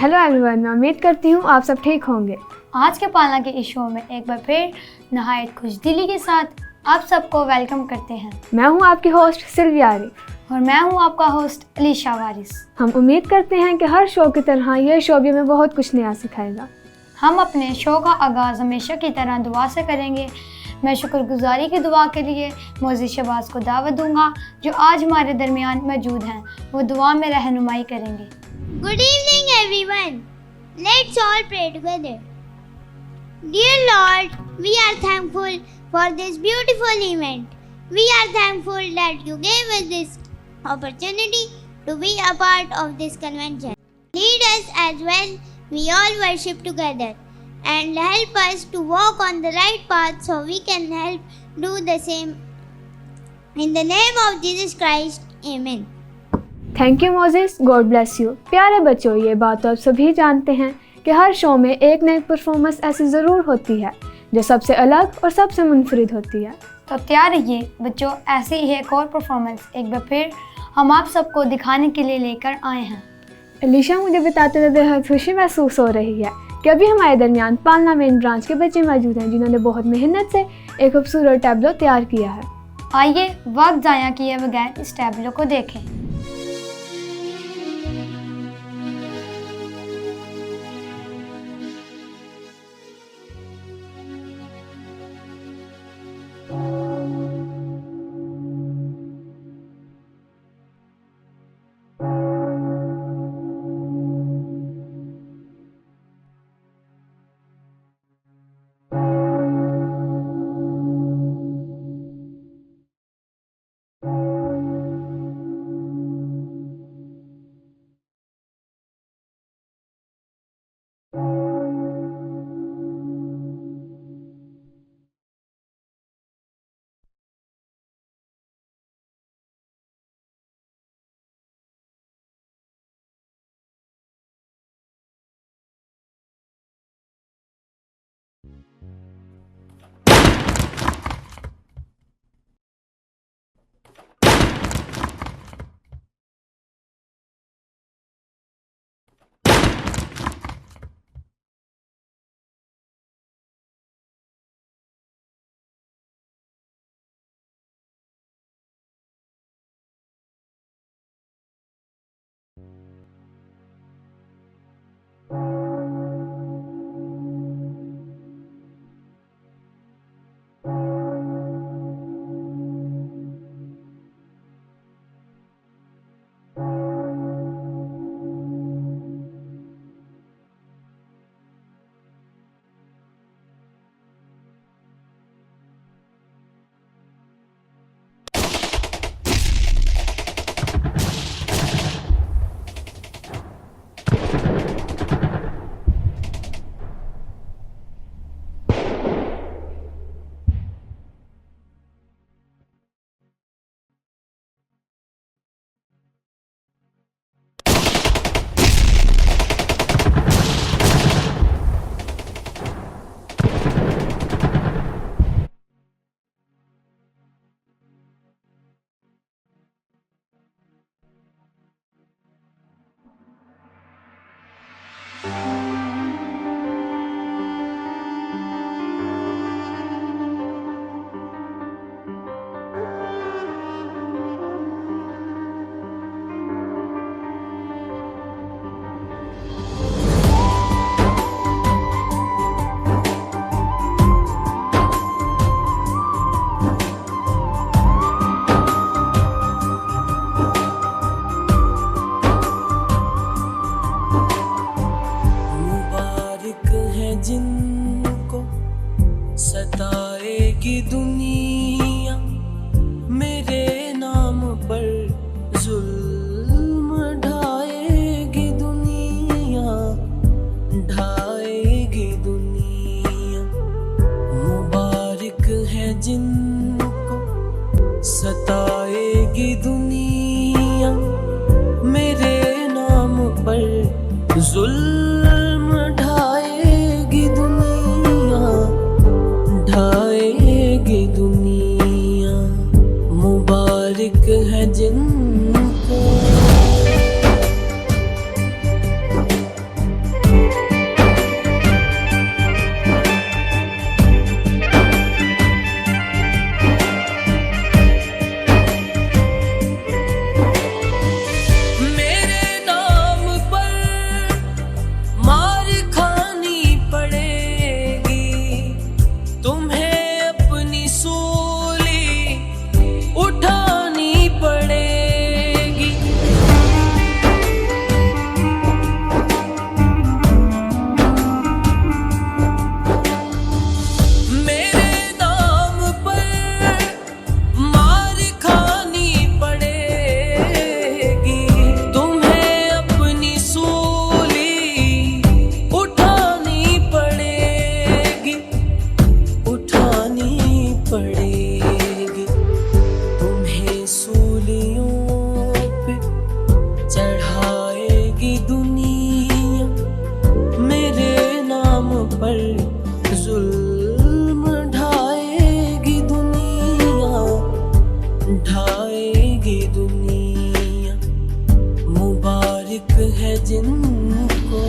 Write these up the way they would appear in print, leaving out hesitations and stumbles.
Hello everyone, मैं उम्मीद करती हूँ आप सब ठीक होंगे। आज के पालना के इस शो में एक बार फिर नहायत खुशदिली के साथ आप सबको वेलकम करते हैं। मैं हूँ आपकी होस्ट सिल्विया आरिफ और मैं हूँ आपका होस्ट अलीशा वारिस। हम उम्मीद करते हैं कि हर शो की तरह यह शो भी हमें बहुत कुछ नया सिखाएगा। हम अपने शो का आगाज़ हमेशा की तरह दुआ से करेंगे। मैं शुक्रगुजारी की दुआ के लिए मोज़ी शहबाज को दावत दूंगा जो आज हमारे दरमियान मौजूद हैं। वो दुआ में रहनुमाई करेंगे। Good evening everyone. Let's all pray together. Dear Lord, we are thankful for this beautiful event. We are thankful that you gave us this opportunity to be a part of this convention. Lead us as well. We all worship together and help us to walk on the right path so we can help do the same. In the name of Jesus Christ, Amen. Thank you Moses, God bless you. प्यारे बच्चों, ये बात तो आप सभी जानते हैं कि हर शो में एक नई परफॉर्मेंस ऐसी ज़रूर होती है जो सबसे अलग और सबसे मुनफरिद होती है। तो तैयार रहिए बच्चों, ऐसी ही एक और परफॉर्मेंस एक बार फिर हम आप सबको दिखाने के लिए लेकर आए हैं। अलीशा, मुझे बताते हुए बेहद खुशी महसूस हो रही है कि अभी हमारे दरमियान पालना मेन ब्रांच के बच्चे मौजूद हैं जिन्होंने बहुत मेहनत से एक खूबसूरत टैबलो तैयार किया है। आइए वक्त ज़ाया किए बगैर इस टैबलो को देखें। जिनको सताएगी दुनिया मेरे नाम पर जुल्म ढाएगी दुनिया, ढाएगी दुनिया। मुबारक है जिनको सताएगी दुनिया मेरे नाम पर जुल्म ढाएगी दुनिया, ढाएगी दुनिया। मुबारक है जिनको ढाएगी दुनिया, मुबारक है जिनको।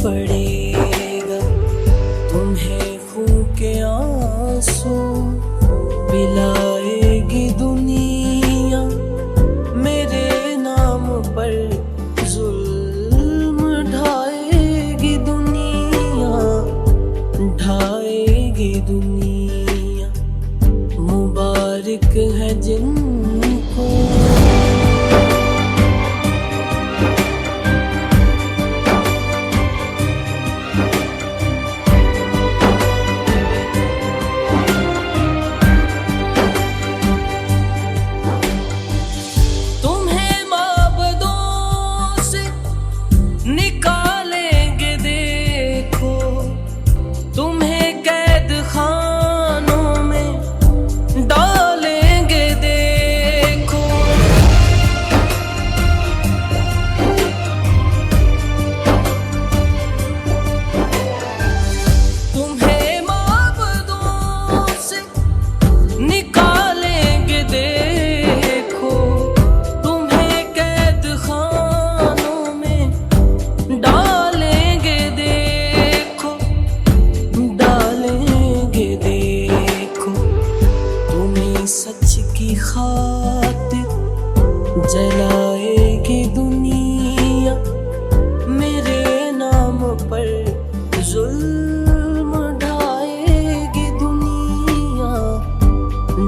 पड़ेगा तुम्हें फूके आंसू पिलाएगी दुनिया, मेरे नाम पर जुल्म ढाएगी दुनिया, ढाएगी दुनिया, मुबारक है जिनको। निकालेंगे देखो तुम्हें कैद खानों में डालेंगे देखो, तुम्हें माबदों से निकालेंगे देखो, तुम्हें कैद खानों में डालेंगे देखो, डालेंगे देखो, तुम्हें सच की खातिर जलाएगी दुनिया, मेरे नाम पर जुल्म ढाएगी दुनिया,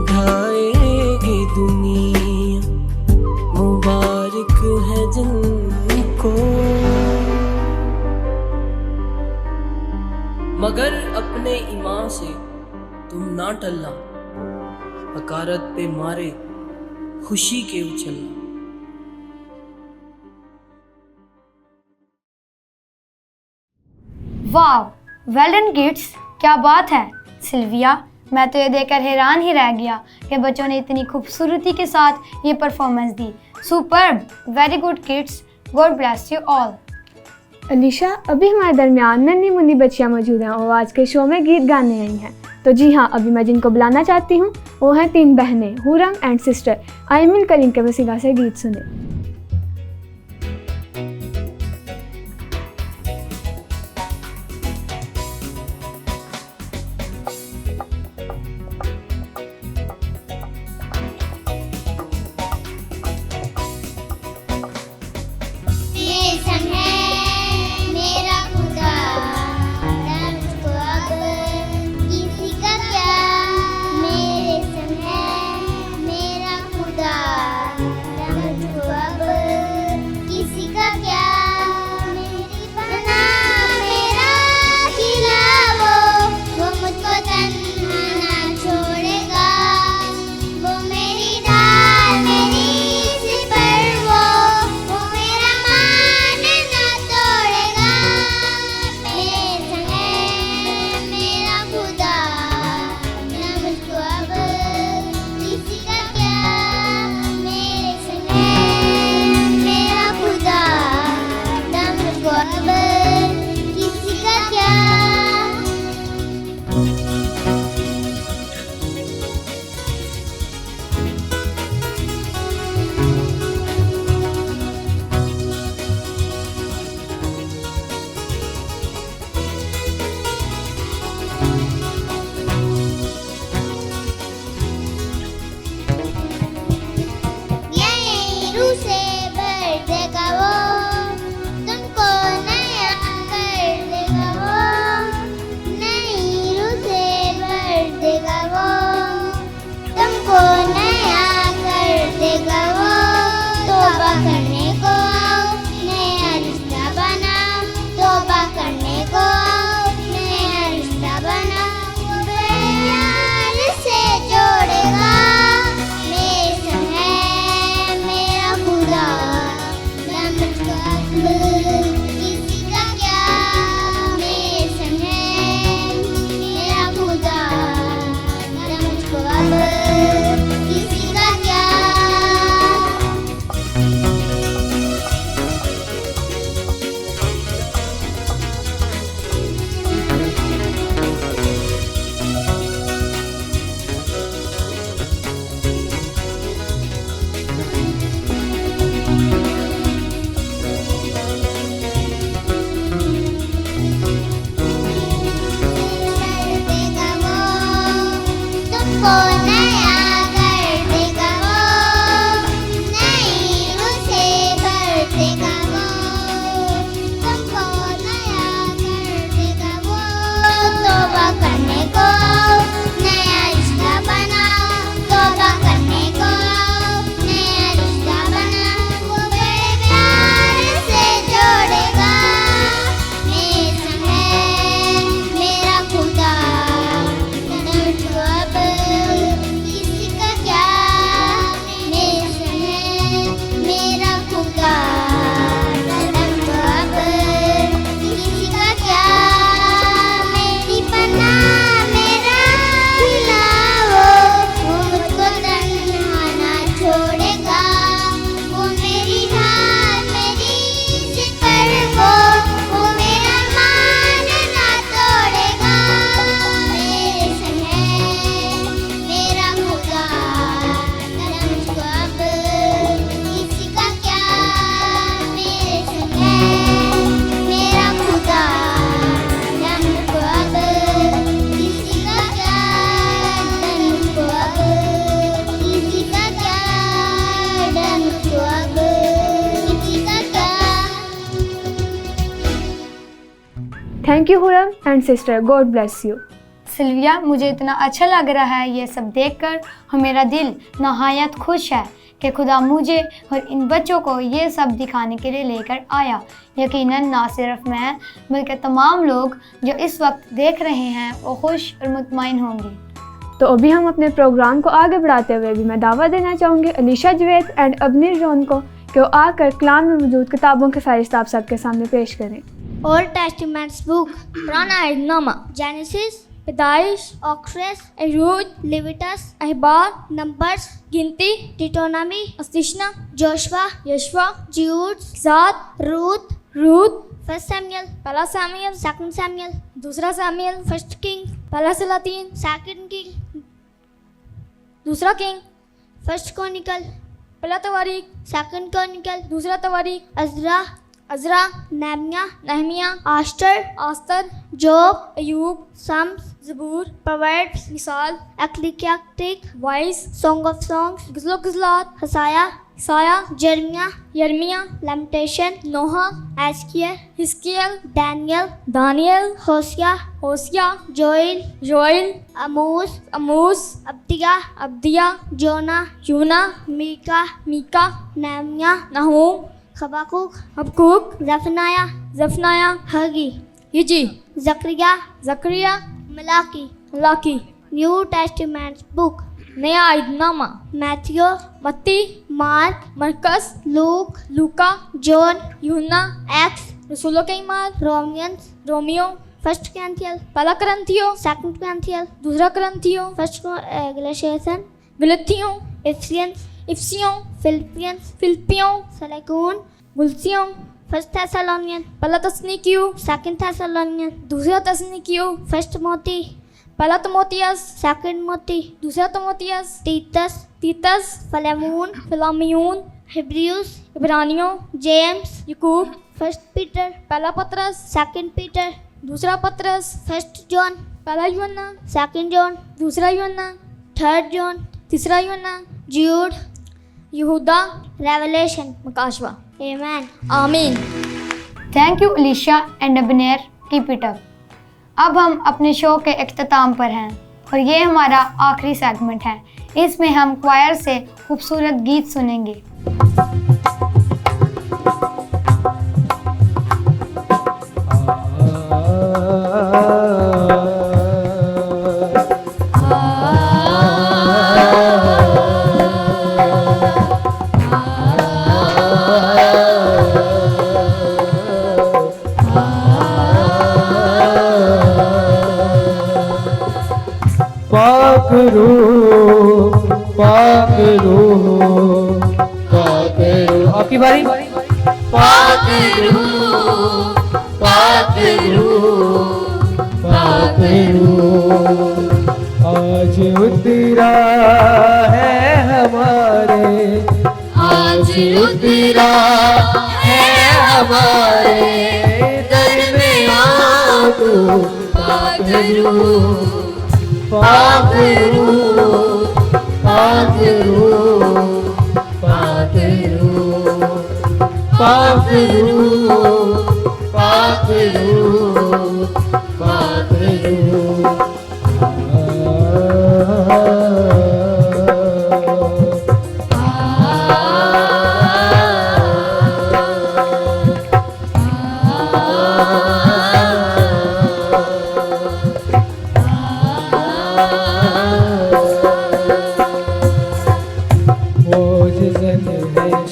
ढाएगी दुनिया, मुबारक है जिनको। मगर अपने ईमान से तुम ना टलना, हकारत पे मारे खुशी के उछलना। वाह, वेल डन किड्स, क्या बात है। सिल्विया, मैं तो ये देखकर हैरान ही रह गया कि बच्चों ने इतनी खूबसूरती के साथ ये performance the. Superb, very good kids, God bless you all. Alisha, अभी हमारे दरमियान नन्ही मुन्नी बच्चियाँ मौजूद हैं और आज के शो में गीत गाने आई हैं। तो जी हाँ, अभी मैं जिनको बुलाना चाहती हूँ वो हैं 3 बहनें, हुरम एंड सिस्टर। आइए मिलकर इनके वसीला से गीत सुने। मेरे संग है मेरा खुदा, तुमको नया कर देगा वो, नई उसे भर देगा वो, तुमको नया कर देगा वो। तौबा करने को नया रिश्ता बना, तौबा करने को नया रिश्ता बना, वो बड़े प्यार से जोड़ेगा। मेरे संग है मेरा खुदा, कदम तो अब किसी का क्या। मेरे संग है मेरा खुदा, कदम तो अब किसी का क्या। मेरी पनाह मेरा खिलाओ, वो मुझको तन्हा ना छोड़ेगा। वो मेरी ढाल मेरी सिपर वो मेरा मान ना तोड़ेगा। मेरे संग है मेरा खुदा, कदम तो अब किसी का क्या। मेरे संग है मेरा खुदा, कदम तो अब किसी का क्या, कदम तो अब किसी का क्या, कदम तो अब किसी का क्या। Thank you Hurrem and sister, God bless you. Sylvia, मुझे इतना अच्छा लग रहा है ये सब देखकर और मेरा दिल नहायत खुश है कि खुदा मुझे और इन बच्चों को ये सब दिखाने के लिए लेकर आया। यकीनन ना सिर्फ मैं बल्कि तमाम लोग जो इस वक्त देख रहे हैं वो खुश और मुतमईन होंगे। तो अभी हम अपने प्रोग्राम को आगे बढ़ाते हुए भी मैं दावा देना चाहूँगी अलीशा जवेद एंड अबनीर जॉन को कि वो आकर कलाम में मौजूद किताबों की फहरिस्त आप सबके सामने पेश करें। Old Testament's book, पुराना अहदनामा, Genesis, पैदाइश, Exodus, रूथ, लेविटस, अहबार, नंबर्स, गिनती, डिटोनॉमी, अस्तिशना, जोशुआ, यशवा, जूड, ज़ात, रूथ, फर्स्ट सैमुअल, पहला सैमुअल, सेकंड सैमुअल, दूसरा सैमुअल, फर्स्ट किंग, पहला सलातीन, सेकंड किंग, दूसरा किंग, फर्स्ट क्रॉनिकल, पहला तवारीख, सेकंड क्रॉनिकल, दूसरा तवारीख, अज़रा, नहमिया, आस्तर, जोब, अयूब, सम्स, ज़बूर, प्रोवर्ब्स, मिसाल, एक्लीसियास्टिक, वाइस, सॉन्ग ऑफ सॉन्ग्स, ग़ज़ल-ओ-ग़ज़लात, हसाया, यर्मिया, लैमेंटेशन, नोहा, हिस्कियल, दानियल, होसिया, जोएल, अमोस, अब्दिया, योना, मीका, नहमिया, नहूम, हबक्कूक, ज़फनाया, हगी, Zakaria, Malachi. New testament book, नया अहदनामा, मैथ्यू, मत्ती, मार्क, मरकस, लूका, जॉन, यूहन्ना, एक्ट्स, रसूलों के ईमाल, रोमियो, फर्स्ट करंथियल, पहला करंथियो, सेकंड करंथियल, दूसरा करंथियो, फर्स्ट गलातियन, विलतियों, इफिसियों, फिलिपियों, सलेकून, गुलसियों, फर्स्ट थेसलोनियन, पहला तस्नीकियो, सेकंड थेसलोनियन, दूसरा तस्नीकियो, फर्स्ट मोती, पहला तिमोथियस, सेकंड मोती, दूसरा तिमोथियस, तीतस, फिलेमोन, हिब्रियस, इब्रानियों, जेम्स, याकूब, फर्स्ट पीटर, पहला पतरस, सेकंड पीटर, दूसरा पतरस, फर्स्ट जॉन, पहला यूहन्ना, सेकंड जॉन, दूसरा यूहन्ना, थर्ड जॉन, तीसरा यूहन्ना, जूड, यहूदा, रेवलेशन, मकाशवा। आमीन। Thank you Alisha and Abner, keep it up. अब हम अपने शो के इख्तिताम पर हैं और ये हमारा आखिरी सेगमेंट है। इसमें हम क्वायर से खूबसूरत गीत सुनेंगे। पाक रूह आपकी बारी। पाक रूह आज उतरा है हमारे, आज उतरा है हमारे दरमियाँ तू। पाक रूह पाक रूह, पाक रूह, पाक रूह, पाक रूह, पाक रूह, पाक रूह।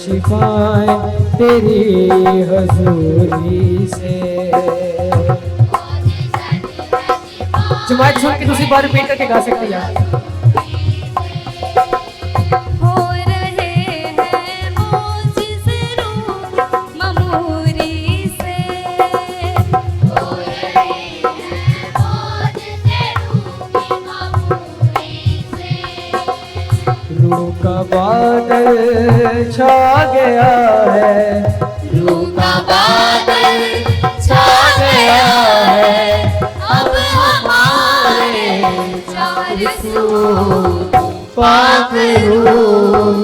शिफाएं तेरी हजूरी से। जमात सुन के दूसरी बार रिपीट करके गा सकते हैं। हो रहे हैं मौजिज़े रूह ममूरी से, हो रहे हैं मौजिज़े रूह ममूरी से। रूह का बादल छा गया है, रूह का बादल छा गया है, अब हमारे चार सू। पाक रूह,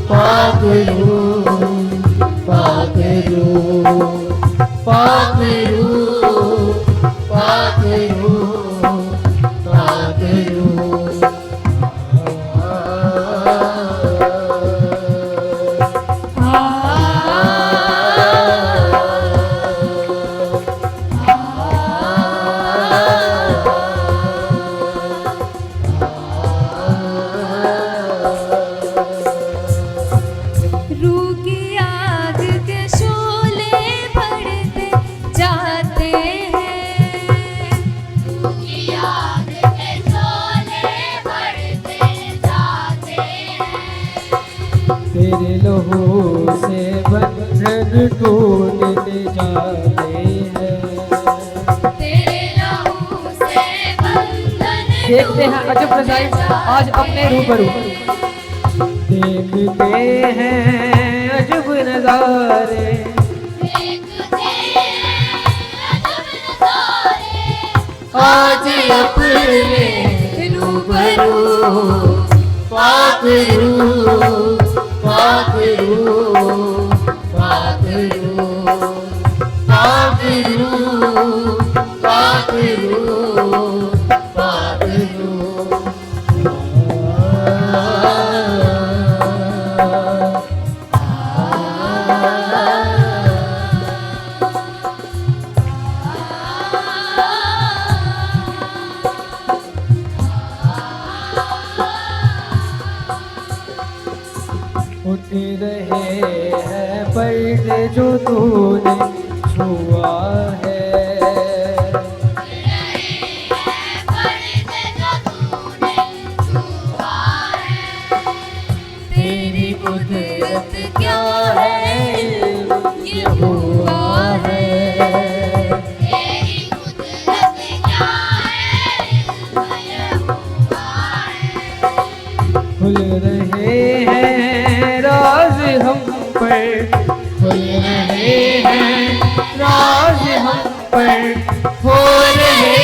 पाक रूह, पाक रूह, पाक रूह, पाक रूह, पाक रूह। रूह की आग के शोले बढ़ते जाते हैं, रूह की आग के शोले बढ़ते जाते हैं। तेरे लहू से बंधन टूटते जाते हैं। तेरे लहू से बंधन देखते हैं अजब नज़ाइर आज अपने रूबरू, देखते हैं अजब नज़ारे, देखते हैं अजब नज़ारे। आज अपने रूबरू। पाक रूह, पाक रूह, पाक रूह, पाक रूह, पाक रूह, पाक रूह। उठ रहे हैं पर्दे जो तूने छुआ है, तेरी कुदरत क्या है ये हुआ है, तेरी कुदरत क्या है ये हुआ है। खुल रहे हैं राज हम पर, खुल रहे हैं राज हम पर, हो रहे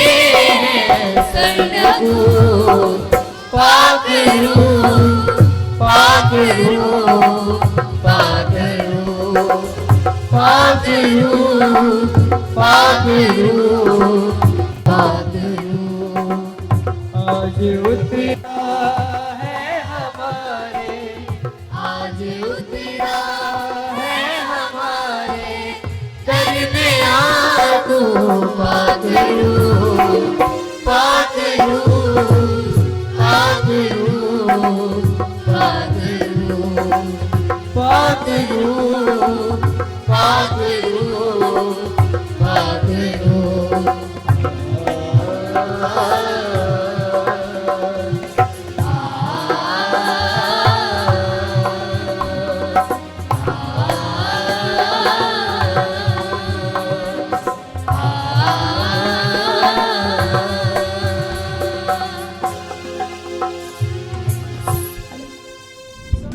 हैं सरनगू। पाक रूह, पाक रूह, पाक रूह, पाक रूह, पाक रूह, पाक रूह। आज उतरा है हमारे, आज उतरा है हमारे दरमियाँ तू। पाक रूह, पाक रूह, पाक रूह, पाक रूह, पाक रूह, पाक रूह, पाक रूह।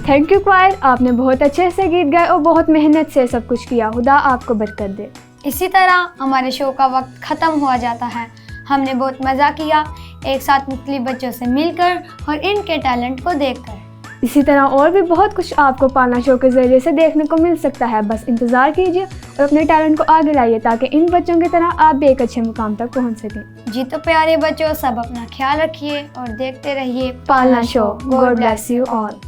थैंक यू क्वायर, आपने बहुत अच्छे से गीत गाए और बहुत मेहनत से सब कुछ किया। खुदा आपको बरकत दे। इसी तरह हमारे शो का वक्त ख़त्म हुआ जाता है। हमने बहुत मज़ा किया। एक साथ मुख्तलिफ बच्चों से मिलकर और इनके टैलेंट को देखकर। इसी तरह और भी बहुत कुछ आपको पालना शो के ज़रिए से देखने को मिल सकता है। बस इंतज़ार कीजिए और अपने टैलेंट को आगे लाइए ताकि इन बच्चों की तरह आप भी एक अच्छे मुकाम तक पहुंच सकें। जी तो प्यारे बच्चों, सब अपना ख्याल रखिए और देखते रहिए पालना show. God bless you all.